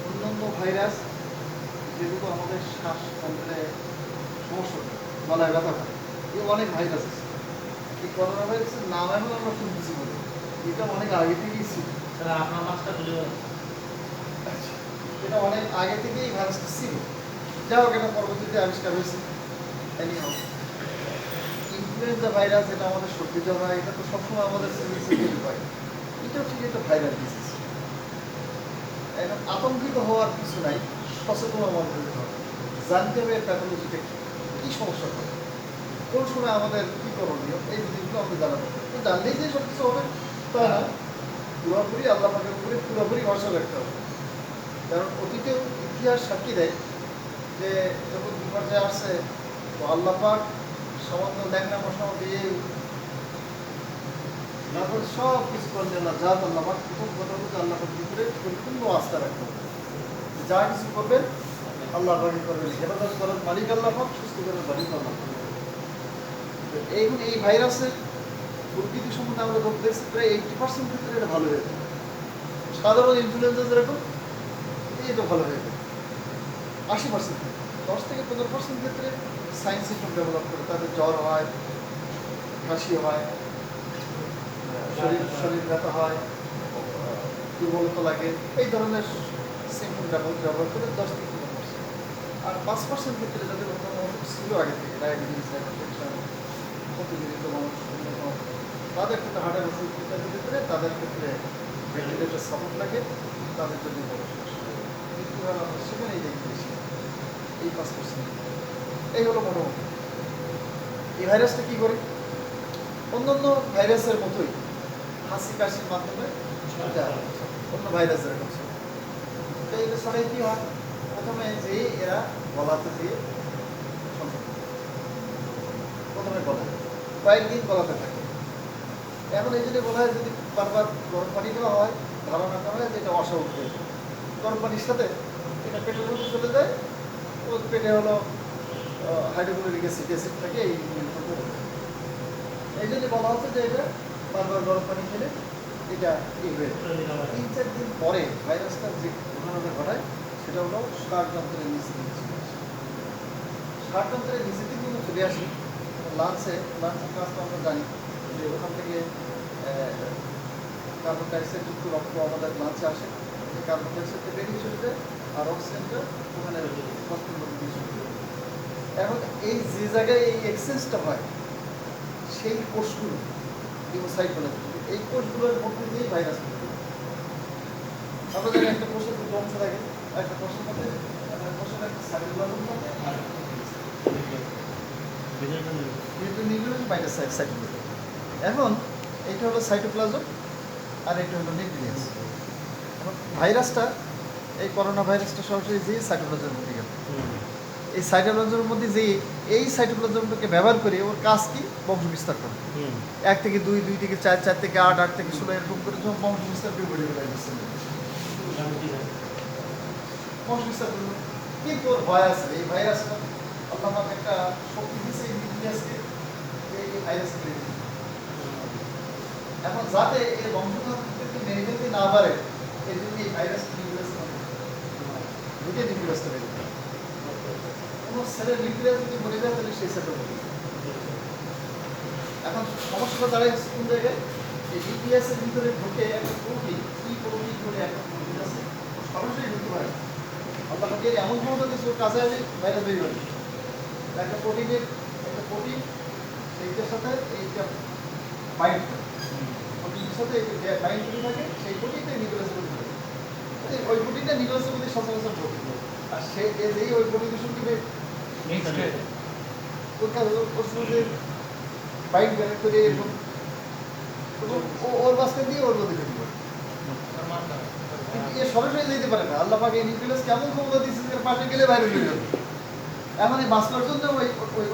অন্যান্য ভাইরাস যেগুলো আমাদের শ্বাসতন্ত্রে সমস্যা করে, গলায় ব্যথা করে, এই অনেক ভাইরাস আছে। এই করোনা ভাইরাসের নাম এখন আমরা শুনতেছি বলে, এটা অনেক আগে থেকেই ছিল। আপনার মাছটা খুলে এটা অনেক আগে থেকেই ভাইরাসটা ছিল, যা হোক এটা পরবর্তীতে আবিষ্কার হয়েছে। ইনফ্লুয়েঞ্জা ভাইরাস, এটা আমাদের সর্দি জ্বর হয়, এটা তো সবসময় আমাদের সিভিল হয়, এটাও ঠিক একটা ভাইরাল ডিজিজ। এখন আতঙ্কিত হওয়ার কিছু নাই, সচেতন আমাদের হতে হবে, জানতে হবে প্যাথোলজিটা কী সমস্যা করে, কোন সময় আমাদের কী করণীয়, এই জিনিসগুলো আমাদের জানাতে হবে। তো জানলেই যে সব কিছু হবে তা না, পুরোপুরি আল্লাহ পাকের উপরে পুরোপুরি ভরসা রাখতে হবে। কারণ অতীতেও ইতিহাস সাক্ষী দেয় যে যখন বিপর্যয় আসছে, তো আল্লাহ পাক সামান্য ল্যাংনা মশা দিয়ে না করে সব কিছু করলেন না। যা আল্লাহ পাক, প্রথম কথা বলতে আল্লাহ পাকের উপরে পরিপূর্ণ আস্থা রাখতে হবে, যা কিছু করবেন আল্লাহ পাকই করবেন, হেফাজত করার মালিক আল্লাহ পাক, সুস্থ করার মালিক আল্লাহ পাক। এই ভাইরাসের প্রকৃতি সম্বন্ধে আমরা ধরতে দেখছি প্রায় 80% ক্ষেত্রে এটা ভালো হয়ে যায়। সাধারণ ইনফ্লুয়েঞ্জা যেরকম এটা ভালো হয়ে যায় 80%, 10 থেকে 15% ক্ষেত্রে সাইন সিস্টেম ডেভেলপ করে, তাদের জ্বর হয়, কাশি হয়, শরীর ব্যথা হয়, দুর্বলতা লাগে, এই ধরনের সিমটম ব্যবহার করে 10 থেকে 15%। আর 5% ক্ষেত্রে যাদের অন্যান্য অসুখ ছিল আগে থেকে, ডায়াবেটিস, হাইপারটেনশন, ক্ষতিজনিত মানুষ, তাদের ক্ষেত্রে হার্টের ওষুধ ইত্যাদি ক্ষেত্রে, তাদের ক্ষেত্রে ভেন্টিলেটর সাপোর্ট লাগে, তাদের জন্য বড় সমস্যা। মৃত্যু হার আমরা সেখানেই দেখি বেশি, এই 5%। এই হলো মোটামুটি। এই ভাইরাসটা কী করে? অন্যান্য ভাইরাসের মতোই হাসি কাশির মাধ্যমে অন্য ভাইরাস এরকম ছিল। তো এটা সবাই কী হয়, প্রথমে যেয়ে এরা গলাতে দিয়ে প্রথমে গলায় কয়েকদিন গলাতে থাকে। এখন এই জন্য বলা হয় যদি বারবার গরম পানি দেওয়া হয়, ধারণা করা হয় যে এটা অস্বাভাবিক হয়ে যায়। গরম পানির সাথে এটা পেটের মধ্যে চলে যায়, ও পেটে হলো হাইড্রোক্লোরিক অ্যাসিড থাকে, এই জন্য বলা হচ্ছে যে এটা বারবার গরম পানি খেলে এটা হয়ে 3-4 দিন পরে ভাইরাসটা যে ঘটনাটা ঘটায় সেটা হলো শ্বাসযন্ত্রের নিচে চলে আসে। শ্বাসযন্ত্রের নিচে দিকে চলে আসি লাঞ্চের কাজ তো আমরা জানি যে ওখান থেকে কার্বন ডাইঅক্সাইড যুক্ত রক্ত আমাদের লাঞ্চে আসে, সেই কার্বন ডাইঅক্সাইডটা বেরিয়ে চলে যায়, আর অক্সিজেনটা ওখানে রক্তের মধ্যে দিয়ে চলে যায়। এখন এই যে জায়গায় এই এক্সচেঞ্জটা হয়, সেই কোষগুলো লিউকোসাইট বলে, এই কোষগুলোর মধ্যে দিয়েই ভাইরাস তৈরি হয়। আমরা জানি একটা কোষের দুটো অংশ থাকে, একটা কোষের মধ্যে কোষের একটা সাইটোপ্লাজম থাকে, আর এখন এইটা হলো সাইটোপ্লাজম আর এটা হলো নিউক্লিয়াস। এখন ভাইরাসটা, এই করোনা ভাইরাসটা সরাসরি যে সাইটোপ্লাজমের মধ্যে গেল, এই সাইটোপ্লাজমের মধ্যে যে এই সাইটোপ্লাজমটাকে ব্যবহার করে ওর কাজ কি, বংশ বিস্তার করে। 1 থেকে 2, 2 থেকে 4, 4 থেকে 8, 8 থেকে 16 এরকম করে যখন বংশ বিস্তার করে বেড়ে গেল বংশ বিস্তার করলো। কিন্তু ওর ভয় আছে, এই ভাইরাসটা আল্লাহ একটা শক্তি দিচ্ছে এই নিউক্লিয়াসকে, এই ভাইরাসকে। এখন যাতে এর বংশধরকে মেরে ফেলতে না পারে, এই জন্য এই ভাইরাস নিউক্লিয়াসটা বেড়ে যায়। কোনো সেলের নিউক্লিয়াস যদি মরে যায় তাহলে সেই সেলটা মরে যায়। এখন সমস্যাটা দাঁড়ায় কোন জায়গায়, এই নিউক্লিয়াসের ভিতরে ঢুকে একটা প্রোটিন, কি প্রোটিন করে একটা প্রোটিন আছে, সরাসরি ঢুকতে পারে। আল্লাহ এর এমন ক্ষমতা দিচ্ছে ওর কাছে আসে ভাইরাস বেরিয়ে যাবে। একটা প্রোটিন সেইটার সাথে এইটা বাইন্ড করে, প্রোটিনের সাথে বাইন্ড করে থাকে, সেই প্রোটিনটা নিউক্লিয়াসের মধ্যে থাকে। ওই প্রোটিনটা নিউক্লিয়াসের মধ্যে সচরাচর প্রোটিন, আর সে এই ওই প্রোটিনের সঙ্গে বাইন্ড করে এরকম ওর মাঝখান দিয়ে ওর মধ্যে ঢুকে পড়ে। কিন্তু এ সরাসরি যেতে পারে না। আল্লাহ পাক এই নিউক্লিয়াস কেমন ক্ষমতা দিচ্ছে যে পাশে গেলে বাইরে বেরিয়ে যাবে। এখন এই বাঁচবার জন্য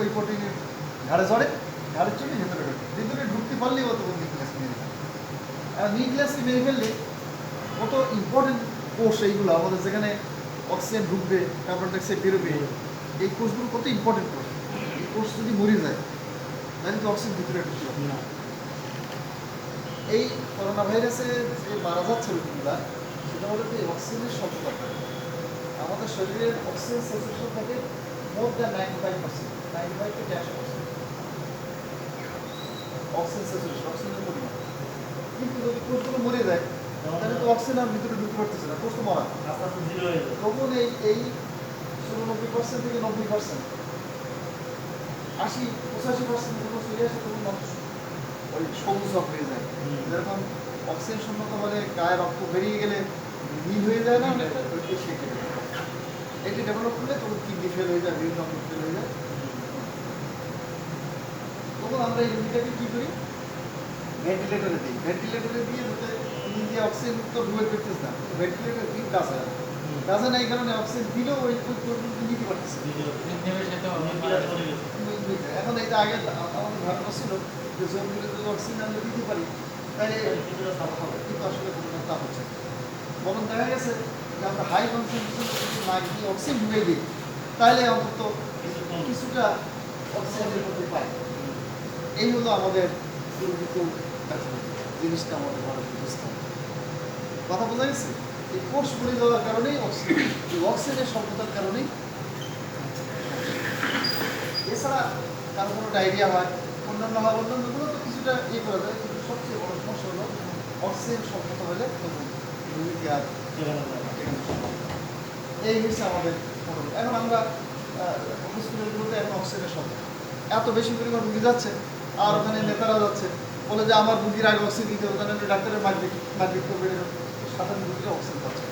ওই প্রোটিনের ঘাড়ে চড়ে, ঘাড়ে চড়ে ভিতরে ঢুকতে পারলেই অত নিউক্লিয়াস মেরে ফেলে। আর নিউক্লিয়াসকে মেরে ফেললে কত ইম্পর্টেন্ট কোষ এইগুলো আমাদের, যেখানে অক্সিজেন ঢুকবে, কার্বন ডাইঅক্সাইড বেরোবে, এই কোষগুলো কত ইম্পর্টেন্ট কোষ। এই কোষ যদি মরে যায় তাহলে তো অক্সিজেন ভিতরে ঢুকতে পারে না। এই করোনা ভাইরাসে যে মারা যাচ্ছে রোগীগুলা, সেটা হলো যে অক্সিজেনের স্বল্পতা। আমাদের শরীরের অক্সিজেন স্যাচুরেশন থাকে মোর দ্যান 95%, 95 থেকে 100% অক্সিজেন স্যাচুরেশন, অক্সিজেনের পরিমাণ। কিন্তু যদি কোষগুলো মরে যায় তাহলে তো অক্সিজেন আর ভিতরে ঢুকতে পারতেছে না, কোষ তো মরা। তখন এই 96% থেকে 90%, 80-85% যখন চলে আসে তখন মানুষ ওই সবুজ রং হয়ে যায়। যেরকম অক্সিজেন শূন্যতা হলে গায়ে রক্ত বেরিয়ে গেলে নীল হয়ে যায় না, এটি ডেভেলপ করলে তখন কিডনি ফেল হয়ে যায়, বিভিন্ন অঙ্গ ফেল হয়ে যায়। তখন আমরা এই রোগীটাকে কী করি, ভেন্টিলেটরে দিই। ভেন্টিলেটরে দিয়ে যাতে দিয়ে অক্সিজেন তো ঢুকে করতেছে না, ভেন্টিলেটর দিন কাজ হয় কাজে না, এই কারণে অক্সিজেন দিলেও ওই নিতে পারতেছে। এখন এই যে আগে আমাদের ধারণা ছিল যে জমিগুলো যদি অক্সিজেন আমরা দিতে পারি তাহলে কিন্তু আসলে কোনো তা হচ্ছে না। বরং দেখা গেছে যে আমরা হাই কনসেন্ট্রেশন যদি না দিয়ে অক্সিজেন ঢুকে দিই তাহলে অন্তত কিছুটা অক্সিজেনের মধ্যে পাই। এই হলো আমাদের জিনিসটা আমাদের ভালো বুঝতে হবে। কথা বোঝা গেছে? এই কোর্স পড়ে যাওয়ার কারণেই অক্সিজেন, এই অক্সিজেনের স্বল্পতার কারণেই। এছাড়া কারো কোনো ডায়রিয়া হয়, অন্যান্য হয়, অন্যান্যগুলো তো কিছুটা ইয়ে করা যায়, কিন্তু সবচেয়ে বড় সমস্যা হলো অক্সিজেন স্বল্পতা হলে তখন রোগীকে আর এই হচ্ছে আমাদের মোটামুটি। এখন আমরা হসপিটালগুলোতে এখন অক্সিজেনের স্বল্পতা এত বেশি পরিমাণ রুগী যাচ্ছে, আর ওখানে নেতারা যাচ্ছে বলে যে আমার রুগীর আগে অক্সিজেন দিতে হবে, তাহলে ডাক্তারের মারপিট করবে, সাধারণ রুগীরা অক্সিজেন পাচ্ছে।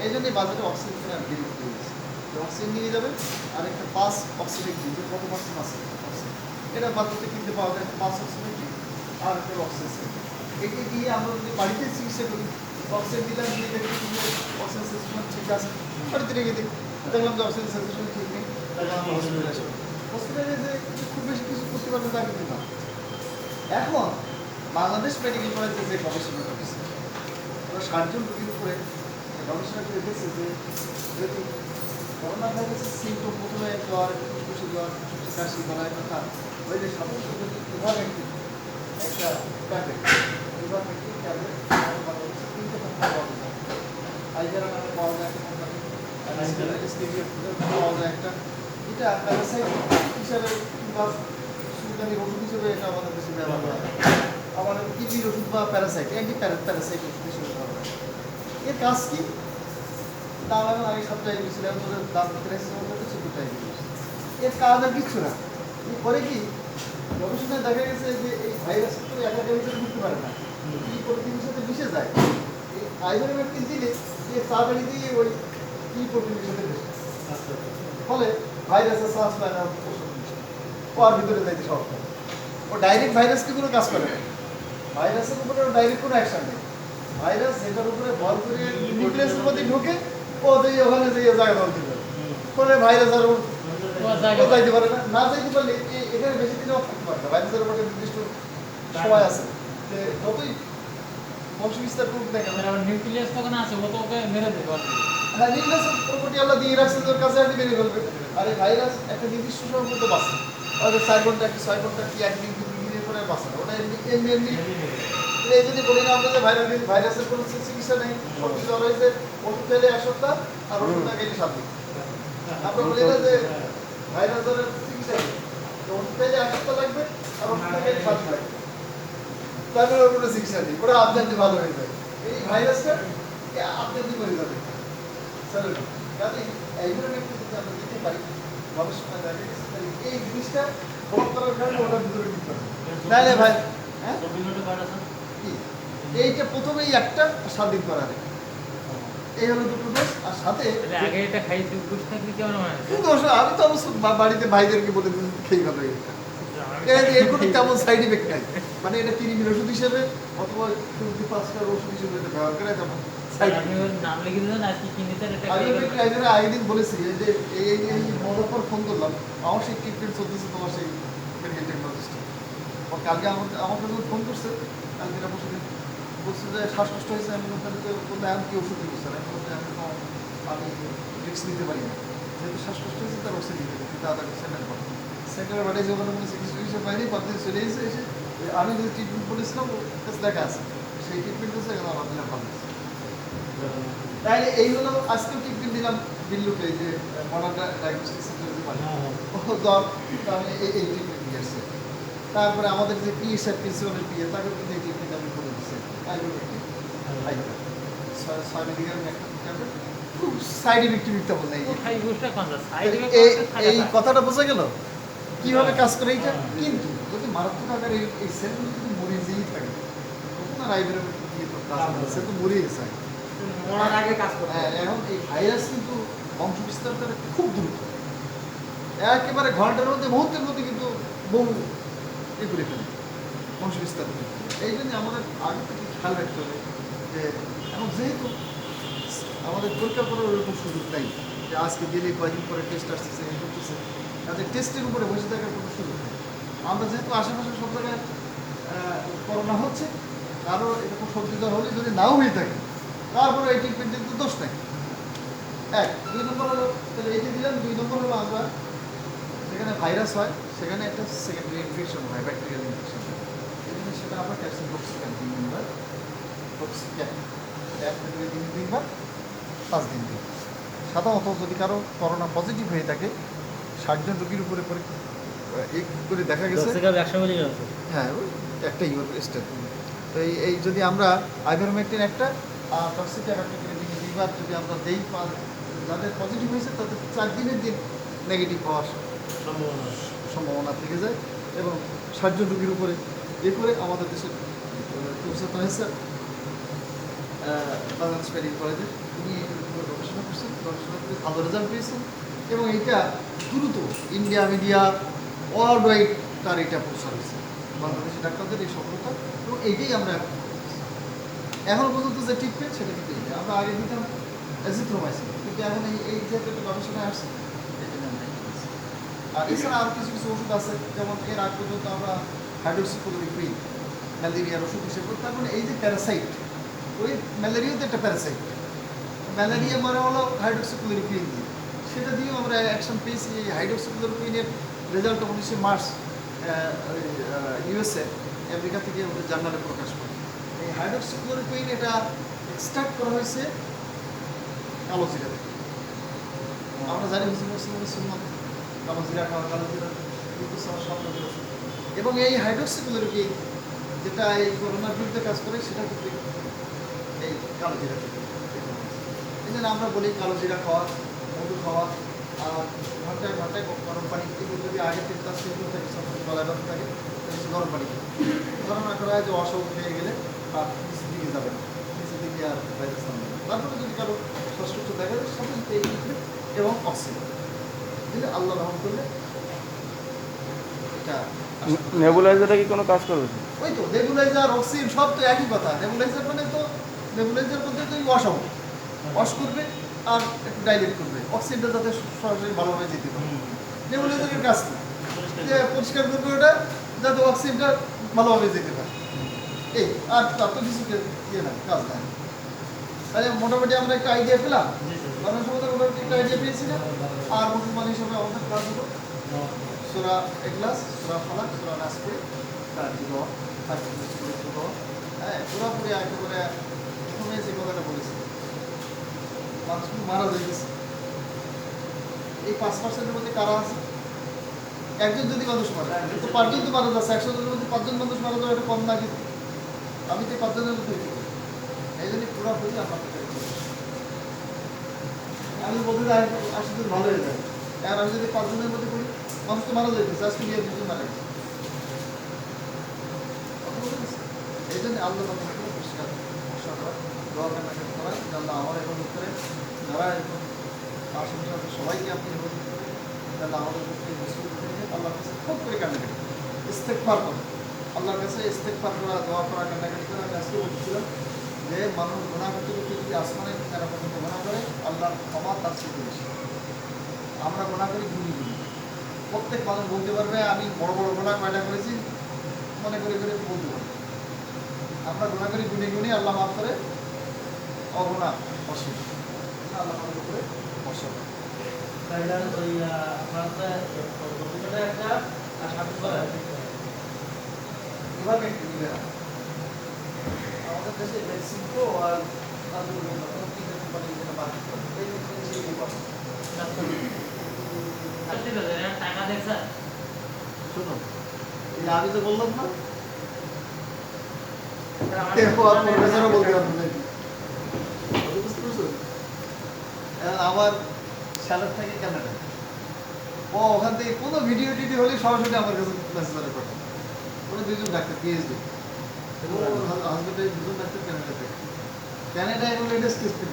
এই জন্যই বাজারে অক্সিজেন আর বেরিয়ে উঠতে গেছে। অক্সিজেন নিয়ে যাবে আর একটা 5 অক্সিমেট্রি, যে কত পার্সেন্ট আছে অক্সিজেন, এটা বাজারে কিনতে পাওয়া যায়। 5 অক্সিমেট্রি আর একটা অক্সিজেন, এটি দিয়ে আমরা যদি বাড়িতে চিকিৎসা করি, অক্সিজেন দিলাম, দিয়ে দেখি যে অক্সিজেন স্যাচুরেশন ঠিক আছে, বাড়িতে রেখে দিই, দেখলাম যে অক্সিজেন স্যাচুরেশন ঠিক নেই, তাহলে আমরা হসপিটালে আসবো। হসপিটালে যে খুব বেশি কিছু করতে পারবে তা কিন্তু না। এখন বাংলাদেশ মেডিকেল কলেজে যে গবেষণাটা হচ্ছে, ওরা 60 জন রোগীর উপরে গবেষণা করে দেখছে যে যদি করোনা ভাইরাসের সিমটম প্রথমে জ্বর, ফুসফুসে জ্বর, কাশি, গলায় ব্যথা হইলে সাধারণত যদি ইভারমেক্টিন একটা ট্যাবলেট, ইভারমেক্টিন ট্যাবলেট বাংলাদেশে 3 থেকে 4 পাওয়া যায়। আইজারা নামে পাওয়া যায় একটা কোম্পানি, পাওয়া যায় একটা, এটা প্যারাসাইট হিসাবে কিংবা সুলতানির ওষুধ হিসেবে এটা আমাদের দেশে ব্যবহার করা হয়। আমাদের কিডনির ওষুধ বা প্যারাসাইট, অ্যান্টি প্যারাসাইট ওষুধ হিসেবে ব্যবহার করা হয়। এর কাজ কি? দাম এখন আগে সপ্তাহে গেছিলাম, ওদের দাম দিতে রাখছে, ওদের 14 টাকা দিয়েছে। এর কাজ আর কিচ্ছু না। পরে কি গবেষণায় দেখা গেছে যে এই ভাইরাস তো একাধিক ভিতরে ঢুকতে পারে না, কি প্রোটিনের সাথে মিশে যায়। এই আইভারমেক্টিন দিলে যে তাড়াতাড়ি দিয়ে ওই কি প্রোটিনের সাথে মিশে, ফলে ভাইরাসের শ্বাস পায় না, ও আর ভিতরে যাইতে সব। ও ডাইরেক্ট ভাইরাসকে কোনো কাজ করে না, ভাইরাসের উপরে ডাইরেক্ট কোনো অ্যাকশন নেই। ভাইরাস যেটার উপরে ভর করে নিউক্লিয়াসের মধ্যে ঢুকে ও যে ওখানে যে জায়গা বলতে পারে, ফলে ভাইরাস আর যাইতে পারে না। না যাইতে পারলে এখানে বেশি দিনও থাকতে পারে না। ভাইরাসের উপরে নির্দিষ্ট সময় আছে যে যতই বংশ বিস্তার করুক না কেন, নিউক্লিয়াস তখন আছে, ও তো ওকে মেরে দেবে। হ্যাঁ, নিউক্লিয়াসের প্রপার্টি আল্লাহ দিয়ে রাখছে, তোর কাছে আসলে বেরিয়ে ফেলবে। আর এই ভাইরাস একটা নির্দিষ্ট সময়ের মধ্যে বাঁচে, হয়তো 4 ঘন্টা কি 6 ঘন্টা কি 1 দিন 2 দিনের পরে বাঁচে না, ওটা এমনি এই যদি বলি না আমরা যে ভাইরাসের কোনো চিকিৎসা নেই, সর্দি জ্বর হয়েছে ওষুধ খেলে 1 সপ্তাহ আর ওষুধ না খেলে 7 দিন। আমরা বলি না যে ভাইরাস জ্বরের চিকিৎসা নেই, ওষুধ খেলে 1 সপ্তাহ লাগবে আর ওষুধ না খেলে 7 দিন লাগবে, তারপরে ওর কোনো চিকিৎসা নেই, ওরা আপনি ভালো হয়ে যায়। এই ভাইরাসটা আপনি মরে যাবে। কাজে এই ধরনের একটু যদি আমরা দিতে পারি, গবেষণা দেখা গেছে তাহলে এই জিনিসটা প্রভাব করার কারণে ওটার ভিতরে দিতে হবে। নাহলে ভাই হ্যাঁ কি এইটা প্রথমেই একটা 7 দিন করা যায়, এই হলো 2টো ডোজ। আর সাথে আগে এটা খাইতে উপোস থাকলে কেমন হয়? আমি তো অবশ্য বাড়িতে ভাইদেরকে বলে খেয়ে গেল, এর কোনো তেমন সাইড ইফেক্ট নাই, মানে এটা কৃমির ওষুধ হিসেবে অথবা 5টার ওষুধ হিসেবে ব্যবহার করে তেমন নাম লিখে দিলেন আজকে কিনেছেন। এটা আগের বলেছি যে এই মজার ফোন করলাম, আমার সেই ট্রিটমেন্ট চলতেছে, তোমার সেই মেডিকেল টেকনোলজিস্ট কালকে আমার কাছে ফোন করছে, কালকে এটা বসে বলছে যে শ্বাসকষ্ট হয়েছে। আমি বলতে এখন কি ওষুধ দিতে স্যার? আমি বলতে আমি রিস্ক নিতে পারি না, যেহেতু শ্বাসকষ্ট হয়েছে তার ওষুধ দিতে হবে, তাড়াতাড়ি সেন্টার করো। সেন্টারে পাঠিয়েছে, ওখানে কোনো চিকিৎসা পাইনি, পদ্ধতি চলে এসে এসে আমি যে ট্রিটমেন্ট বলেছিলাম ওর কাছে দেখা আছে, সেই ট্রিটমেন্ট হচ্ছে এখন আমার ভালো আছে। তাই এই হলো আজকেও টিফিন দিলাম বিল্লুকে যে মডার্ন ডায়াগনস্টিক সেন্টার যে বলে ও দর তাহলে এই ট্রিটমেন্ট দিয়ে আসছে। তারপরে আমাদের যে পিএস এর প্রিন্সিপালের পিএ তাকে কিন্তু এই ট্রিটমেন্ট আমি করে দিচ্ছি আইভারমেকটিন আইভার 6 মিলিগ্রাম একটা ট্যাবলেট খুব সাইড ইফেক্টিভ নেই। খাই বুঝটা কোন সাইড এই কথাটা বোঝা গেল কিভাবে কাজ করে এইটা। কিন্তু যদি মারাত্মক আকারে এই সেলগুলো যদি মরে যেই থাকে তখন আর আইভারমেকটিন দিয়ে তো কাজ হবে না, সে তো মরেই যায়। মরার আগে কাজ করতে হ্যাঁ, এখন এই ভাইরাস কিন্তু বংশ বিস্তার করে খুব দ্রুত, একেবারে ঘন্টার মধ্যে মুহূর্তের মধ্যে কিন্তু বহু এ করে ফেলে বংশ বিস্তার করে ফেলে। এই জন্য আমাদের আগে থেকে খেয়াল রাখতে হবে যে এখন যেহেতু আমাদের পরীক্ষা করার ওরকম সুযোগ নেই যে আজকে দিলে কয়েকদিন পরে টেস্ট আসতেছে এই করতেছে, তাদের টেস্টের উপরে বসে থাকার কোনো সুযোগ নেই। আমরা যেহেতু আশেপাশে সব জায়গায় করোনা হচ্ছে, কারো এরকম সর্দি জ্বর হলে যদি নাও হয়ে থাকে তারপরে এই ট্রিটমেন্টের কিন্তু দোষ নেই। 1 2 নম্বর হলো তাহলে এই যে দিলাম, 2 নম্বর হলো আমরা যেখানে ভাইরাস হয় সেখানে একটা সেকেন্ডারি ইনফেকশন হয়, ব্যাকটেরিয়াল ইনফেকশন হয়। এই জন্য সেটা আমরা ক্যালসিয়াম টক্সিক্যান 3 দিনবার টক্সিক্যান 1 থেকে 2 দিনবার 5 দিন দিন। সাধারণত যদি কারো করোনা পজিটিভ হয়ে থাকে 60 জন রোগীর উপরে এই করে দেখা গেছে, 100 মিলিগ্রাম হ্যাঁ ওই একটা ইউর স্টেট। তো এই যদি আমরা আইভারমেকটিন একটা আর টক্সিক্যান একটা করে দিনে 2বার যদি আমরা দেই, যাদের পজিটিভ হয়েছে তাদের 4 দিনের দিন নেগেটিভ হওয়ার সম্ভাবনা থেকে যায়। এবং 60 জন রোগীর উপরে এ করে আমাদের দেশের প্রফেসর তাহেসার বাংলাদেশ মেডিকেল কলেজে তিনি এর উপরে গবেষণা করছেন, গবেষণা করে ভালো রেজাল্ট পেয়েছেন এবং এইটা দ্রুত ইন্ডিয়া মিডিয়া ওয়ার্ল্ড ওয়াইড তার এটা প্রচার হয়েছে বাংলাদেশের ডাক্তারদের এই সফলতা। এবং এইটাই আমরা এখন পর্যন্ত যে ট্রিটমেন্ট সেটা কিন্তু এইটা আমরা আগে দিতাম অ্যাজিথ্রোমাইসিন, কিন্তু এখন এই যে একটা গবেষণায় আসছে এই জন্য আমরা এটা দিচ্ছি। আর এছাড়া আরও কিছু কিছু ওষুধ আছে, যেমন এর আগ পর্যন্ত আমরা হাইড্রোক্সিক্লোরোকুইন ম্যালেরিয়ার ওষুধ হিসেবে করতে। তার মানে এই যে প্যারাসাইট, ওই ম্যালেরিয়াও তো একটা প্যারাসাইট, ম্যালেরিয়া মানে হলো হাইড্রোক্সিক্লোরোকুইন দিয়ে, সেটা দিয়েও আমরা অ্যাকশন পেয়েছি। এই হাইড্রোক্সিক্লোরোকুইনের রেজাল্ট 19 মার্চ ইউএসএ আমেরিকা থেকে ওদের জার্নালে প্রকাশ পায়। এই হাইড্রোক্সিক্লোরোকুইন এটা এক্সট্রাক্ট করা হয়েছে কালো জিরা থেকে। আমরা জানি হুজুর মুসলিমের সুন্নাত কালো জিরা খাওয়া, কালো জিরা কিন্তু স্বপ্নের ওষুধ। এবং এই হাইড্রোক্সিক্লোরোকুইন যেটা এই করোনার বিরুদ্ধে কাজ করে সেটা কিন্তু এই কালো জিরা থেকে। এই জন্য আমরা বলি কালো জিরা খাওয়া, মধু খাওয়া, আর ঘন্টায় ঘন্টায় গরম পানি, এগুলো যদি আগে থেকে তার সেগুলো থাকে সবসময় গলায় ব্যথা থাকে গরম পানি ধারণা করা হয় যে অসুখ হয়ে গেলে আর নিচের দিকে যাবে না, নিচের দিকে আর ভাইরাস নামবে না। তারপরে যদি কারো শ্বাসকষ্ট দেখা যায় সাথে সাথে এই ট্রিটমেন্ট এবং অক্সিজেন দিলে আল্লাহ রহম করলে এটা নেবুলাইজারটা কি কোনো কাজ করবে? ওই তো নেবুলাইজার অক্সিজেন সব তো একই কথা। নেবুলাইজার মানে তো নেবুলাইজার বলতে তো ওয়াশ হবে, ওয়াশ করবে আর একটু ডাইলেট করবে, অক্সিজেনটা যাতে সরাসরি ভালোভাবে যেতে পারে। নেবুলাইজারের কাজ না যে পরিষ্কার করবে ওটা যাতে অক্সিজেনটা ভালোভাবে যেতে পারে, এই আর তার তো কিছু ইয়ে না, কাজ নাই। তাহলে মোটামুটি আমরা একটা আইডিয়া পেলাম, কারণ সময় মোটামুটি একটা আইডিয়া পেয়েছি না। আর মুসলমান হিসাবে আমাদের কাজ হলো সূরা ইখলাস, সূরা ফালাক, সূরা নাস করে তার দোয়া, তার দোয়া, হ্যাঁ পুরোপুরি একেবারে প্রথমে যে কথাটা বলেছি মানুষ মারা যাইতেছে। এই 5% মধ্যে কারা আছে? একজন যদি মানুষ মারে তো 5 জন তো মারা যাচ্ছে, 100 জনের মধ্যে 5 জন মানুষ মারা যাবে, এটা কম না কিন্তু। আমি তো 5 জনের মধ্যে এই জন্য পুরোপুরি আপনার আমি বলতে চাই 80 জন ভালো হয়ে যায়। আর আমি যদি 5 জনের মধ্যে করি মানুষ তো মারা যাইতেছে, আজকে নিয়ে 2 জন মারা গেছে। এই জন্য আল্লাহ পরিষ্কার দোয়া করা জানলা আমার এখন করে যারা এখন আশেপাশে আছে সবাইকে আপনি হেফাজত করেন, জানলা আমাদের পক্ষে মুসলিম করে আল্লাহর কাছে খুব করে কান্নাকাটি ইস্তেগফার করে, আল্লাহর কাছে ইস্তেগফার করা, দোয়া করা, কান্নাকাটি করা। আমি আজকে বলছিলাম যে মানুষ গুনাহ করতে করতে যদি আসমানে তারা পর্যন্ত গুনাহ করে আল্লাহর ক্ষমা তার চেয়ে বেশি। আমরা গুনাহ করি গুনি গুনি, প্রত্যেক মানুষ বলতে পারবে আমি বড় বড় গুনাহ কয়টা করেছি মনে করে করে বলতে পারবে। আমরা গুনাহ করি গুনি গুনি, আল্লাহ মাফ করে অগুনাহ অসীম, আল্লাহ আমাদের উপরে অসীম। এভাবে একটু নিবে না আমাদের দেশে ভ্যাকসিন তো আর কোম্পানি যেটা মার্কেট করে এই জিনিসই কি করে টাকা দেখছে শুনো এই যে আমি যে বললাম না দেখো আর প্রফেসরও বলতে পারবো না বুঝতে পারছো এখন আমার স্যালার থাকে কানাডা ও ওখান থেকে কোনো ভিডিও টিডিও হলে সরাসরি আমার কাছে মেসেজ করে পাঠায় ওরা দুজন ডাক্তার পিএইচডি এবং হাজবেন্ডের দুজন ডাক্তার কানাডা থেকে কানাডায় এখন লেটেস্ট ট্রিটমেন্ট